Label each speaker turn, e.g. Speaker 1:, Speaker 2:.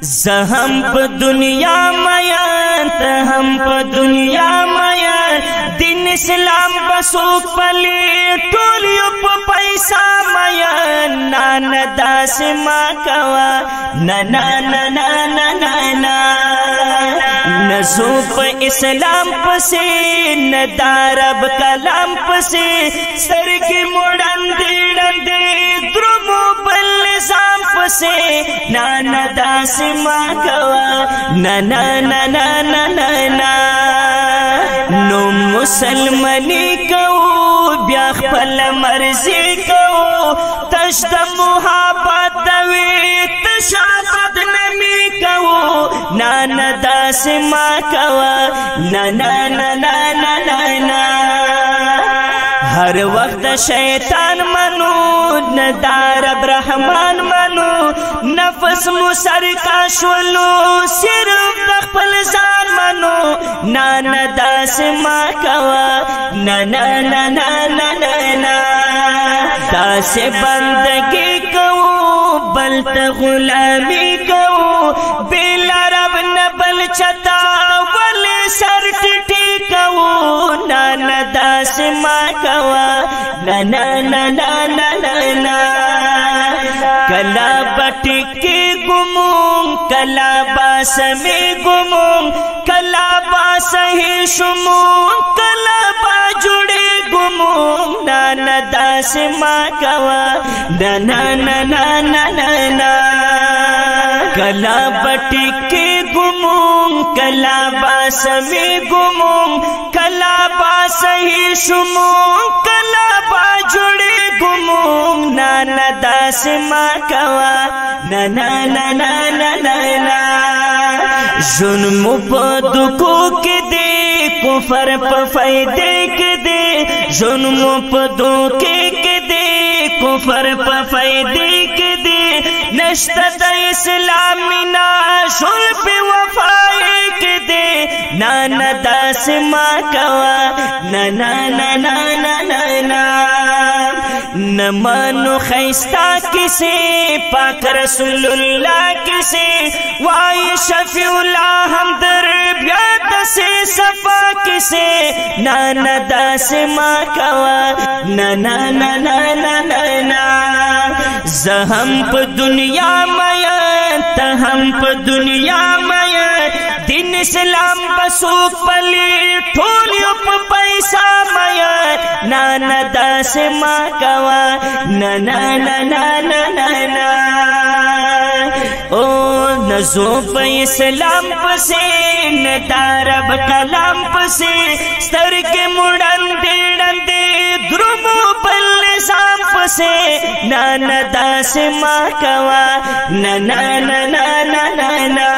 Speaker 1: زهم په دنیا مین ته هم په دنیا مین دین اسلام بسوک پلی ټول یو په پیسہ مین نانا داس ما کوا نا نا نا نا نا نا نا نزو په اسلام پسې ندارب کلام پسې سرګي موړندې ډندې درمو بل نظام پسې نانا داس ما کوا نا نا نا نا نا نا نا نو مسلمانی کو بیا خپل مرزي کو تش د محبت وی تشابد نمی کو نانا داس ما کوا نا نا نا نا نا نا نا ہر وقت شیطان منو ندار برحمان منو نفس مسر کا شولو صرف دخپل زان منو نانا داس ما کوا نا نا نا نا نا نا نا داس بندگی کو بلت غلامی کو بلا رب نبل چتا ولی سر ٹٹی کو نانا داس ما کوا نا نا نا نا نا نا نا کلا بٹکی گمون کلا باسمی گمون کلا باسہی شمون کلا با جڑی گمون نانا داس ما کوا نا نا نا نا نا نا نا کلا بٹکی گمون کلا باسمی گمون کلا باسہی شمون کلا با جڑی گمون نانا داس ما کوا نا نا نا نا نا نا نا ظلم په دکو کې دے کفر په فائدې کې دے ظلم په دوکې کې دے کفر په فائدې کې دے نشته د اسلامي ناشول په وفای کې دے نانا داس ما کوا نا نا نا نا نا نا نا نمانو خیستا کسی پاک رسول اللہ کسی وائی شفیع اللہ ہمدر بیاد سے صفا کسی نانا داس ما کوا نا نا نا نا نا نا نا زہم پا دنیا مین تہم پا دنیا مین دین اسلام بسوک پلی ٹھول یو پا پیسہ مین نانا داس ما کوا نا نا نا نا نا نا نا او نزو پا اسلام پسے ندارب کلام پسے سترگ مڑن دیڑن دے درمو بل نظام پسے نانا داس ما کوا نا نا نا نا نا نا